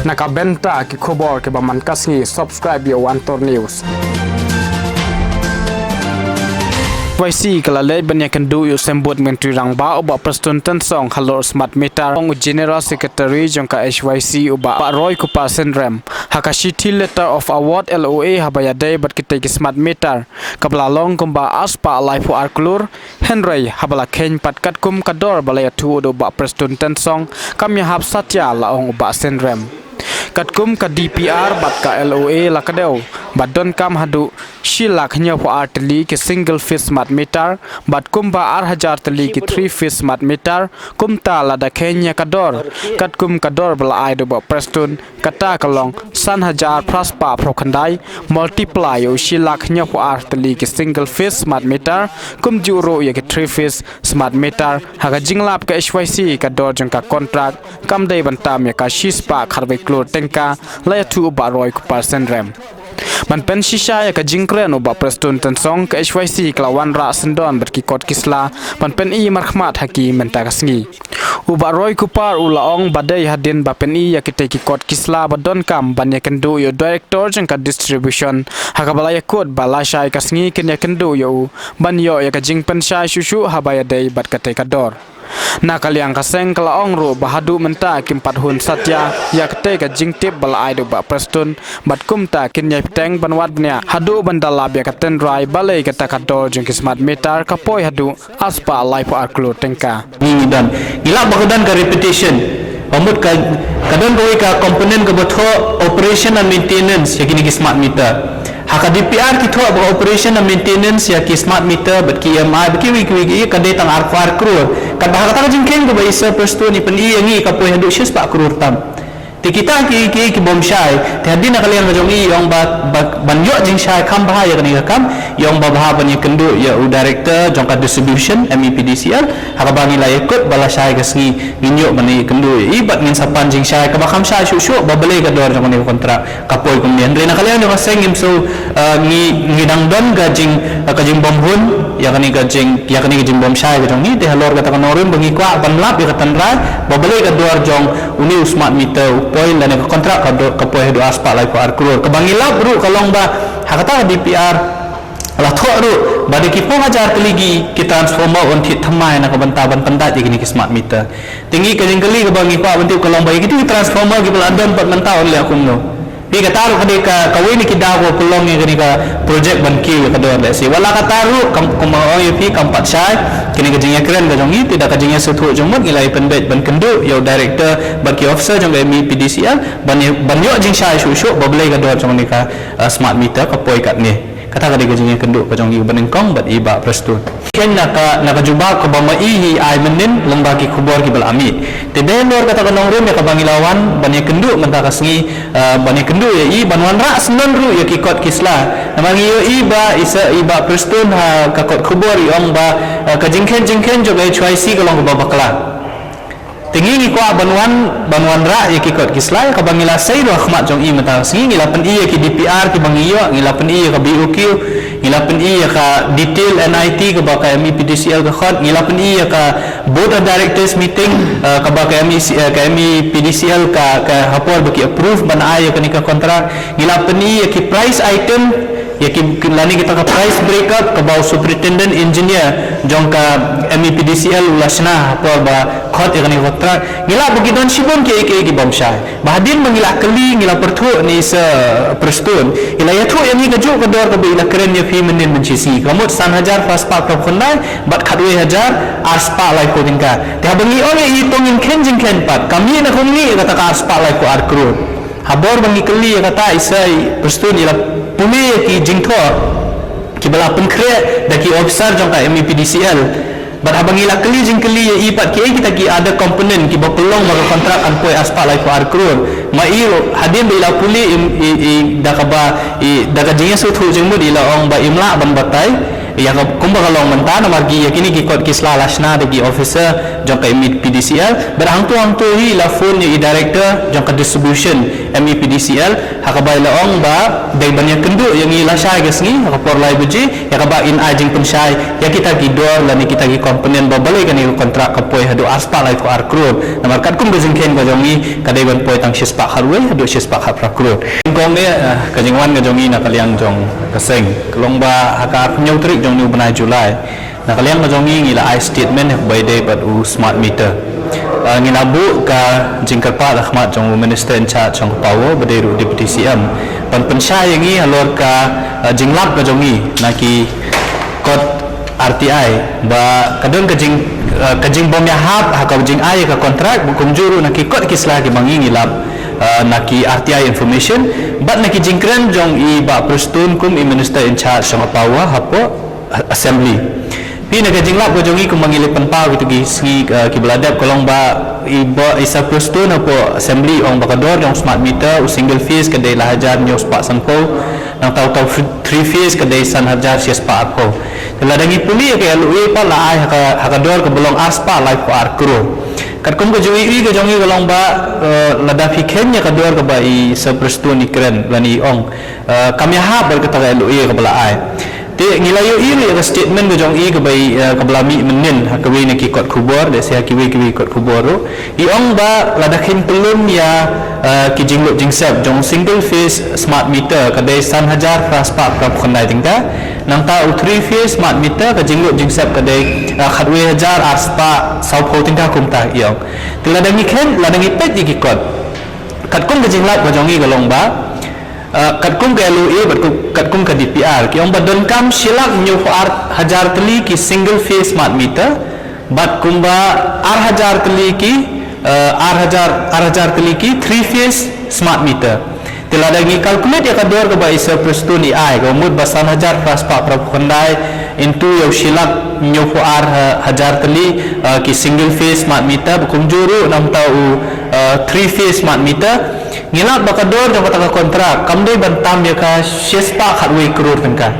Nakabenta ki khobor ke baman kasngi subscribe yo Antor News. YC kala le banya kan do yo sembut menteri rangba oba Preston Tansong halor smart meter ong general secretary jongka HYC oba Pak Roy Kupa Sendrem hakashi til letter of award LOA habaya day bat kita ki smart meter kabla long kumba aspa life arklur Henry habala ken patkat kum kador balaya tu oba Preston Tansong kamya hab satya la ong oba Sendrem katkum ka DPR bat ka LOA la kadeu badon kam hadu shilak hnya po artli ke single phase smart meter bat kumba 8000 tali ki 3 phase smart meter kumta la da kenya kador katkum kador bala ai do Preston kata kalong san hajar praspa prokhandai multiply yo shilak hnya po artli ke single phase smart meter kum juro ye ke 3 phase smart meter haga jinglap ka HYC kador jangka kontrak kam dei bantam ya ka shispa kharbe klor tengka la tu ba Roy Kupa Sendrem man pen shisha ya ka jingkren oba Preston Tansong ka HYC klawan ra sendon berki kot kisla man pen I marhmat haki menta kasngi uba Roy Kupa ulaong badai hadin ba pen I ya kite ki kot kisla badon kam ban ya kendo yo director jangka distribution hakabala ya kot bala shai kasngi ken ya kendo yo ban yo ya ka jingpen shai shushu habaya dei bat kate kador nakaliang kaseng kalaong ro bahadu menta kimpat hun satya ya kete ka jingtip bala ai do ba Preston bat kumta kinya teng banwat nya hadu bandala bia katen rai balai kata kador jeng smart meter kapoi hadu aspa life arklur tengka ni dan gila bakudan ka repetition pamut ka kadon koi ka komponen ka botho operation and maintenance ya kini smart meter haka DPR ki tho ba operation and maintenance ya ki smart meter bat ki MI bat ki wiki ka data ar crore kan bahaka ta jingkeng ko ba isa Preston ni pen I ngi ka poi hadu shis pa crore tam ti kita ki bom shai ti hadina kalian bajong I yong ban yo jing shai kam bahaya kan kam yong ba baha ban kendu ya u director jongka distribution MEPDCL haka bangi la ikut bala shai kasngi nginyo ban kendu I bat ngin sapan jing shai ka bakam shai shushu ba bale ka dor jong ni kontrak kapoi kumien rena kalian yo kaseng so ngi dang don ga jing bom hun ya kani ga jing bom shai ga jong ni te halor ka ta norin bangi kwa ban lap ya katan rai ba bale ka dor jong uni smart meter poin dan kontrak ka poin do aspa lai ko arkur ka bangila bru kalong ba hakata DPR la thoru bade ki 5000 teligi ki transformer on thi thamai na ka bantaban panda ji ni smart meter tingi ka jingkali ka bangi pa bantu kalong ba ki transformer ki peladon pat manta on le akum no bi ka taru ka kawin ki dago kulong ni ka project ban ki ka do le si wala ka taru kam o pi kam pat sai kini ka jingya keren ka jongi tidak ka jingya sethu jomot ngilai pendek ban kendu yo director ban ki officer jong MEPDCL ban yo jing sai shushu boblei ka do jong ni ka smart meter ka poi kat ni kata ka de ka jingya kendu ka jongi ban kong bat iba Preston ken naka juba ka ba mai ai menin lomba ki khubor ki bal ami te den lor kata ka nongrum ya ka bangilawan ban kendu menta kasngi ban kendu ya I banwan ra senon ru ya ki kot kisla namangi yo iba Preston ha ka kot khubor yong ba ka jingken jo ga HYC ka long ba bakla tingi ni ko banwan ra ya ki kot kisla ka bangila sai ro khmat jong I menta singi ngila pen I ki DPR ki bangiyo ngila pen I ka BOQ ngila pen I ka detail NIT ka ba ka MEPDCL ka khot ngila pen I ka board of directors meeting ka ba ka MEPDCL ka hapor ba ki approve ban ay ka ni ka kontrak ngila pen I ki price item ya ki lani kita ka price breakup ka ba superintendent engineer jong ka MEPDCL ulasna hapor ba khot ya ni kontrak ngila bagidon sibon ki bomsha bahadin mangila keli ngila perthu ni se Preston ila ya thu ya ni ka jo ka dor ka ila keren ya fi menin mencisi kamut 3000 fast park ka khundai bat khat 2000 aspa lai ko tingka te bangi ole I tongin kenjing ken pat kami na khungi kata ka aspa lai ko arkru habor bangi keli kata isai Preston ila puli ki jingtho ki bala penkre da ki officer jong ka MEPDCL bat abangila keli jingkeli ya ipat ki kita ki ada komponen ki bapelong maka kontrak an poi aspa lai ko arkur ma iro hadin bila puli da ka ba da ka jingya su thu jingmud ila ong ba imla ban batai ya kumba kalong mentana margi ya kini ki kot kisla lasna de ki officer jong ka MEPDCL berang tu hi la phone ni director jong ka distribution MEPDCL hakabai laong ba dai banyak kendu yang ilasai gesngi hakapor lai buji yakaba in ajing pensyai ya kita gidor lani kita gi komponen ba balai kan kontrak kapoi hadu aspa lai ko arkrut namarkat kum bezengken ba jongi kadai ban poi tang sispak harwe hadu sispak haprakrut kong ne kajingwan ga jongi na kaliang jong kaseng kelong ba haka nyutrik jong ni benai Julai na kaliang ga jongi ngila I statement by day but smart meter nginabu ka jingkarpa rahmat jong minister in charge jong power badiru deputy CM pan pensyai yangi halor ka jinglap ka jongi naki kod RTI ba kadon kajing bom yahap haka jing ai ka kontrak bukum juru naki kod kislah ki mangi ngilap naki RTI information but naki jingkren jong i ba prestun kum i minister in charge jong power hapo assembly Pina kajinglap ko jongi kung mangilipan pa gitu gi kibeladap kolong ba iba isa plus tu na po assembly ong bakador yung smart meter u single phase kadai lahajar nyo spa sanpo nang taw 3 phase kadai san hajar siya spa po taladangi puli kay alui pa laay hakador ka belong aspa life ko arkro kat kum ko jongi kolong ba lada fikhen nya kador ka ba i sa plus tu ni kren lani ong kami ha ber kata alui ka balaay Ti ngilayo iri ka statement ko jong i kabay kablami menin hakawi na kikot kubor de siya kiwi kot kuboro iong ba ladakin tulun ya kijinglot jingsep jong single phase smart meter kadai san hajar fraspa prap khandai tingka nang ta 3 phase smart meter kijinglot jingsep kadai khadwe hajar aspa sau tingka kumta iong tiladangi ken ladangi pet kikot kat kum kijinglat ko jong i galong ba kat kum ke LOA kat kum ke DPR ki om badon kam silak nyu hajar teli ki single phase smart meter bat kumba hajar teli ki hajar teli ki 3 phase smart meter tiladangi calculate ya kador ke ba isa prestuni ai ko mud basan hajar praspa prapkondai into yo silak nyu hajar teli ki single phase smart meter bukum juru nam tau 3 phase smart meter ngilap bakador jang kata kontrak kamdai bantam ya ka sespa khatwe krur tengka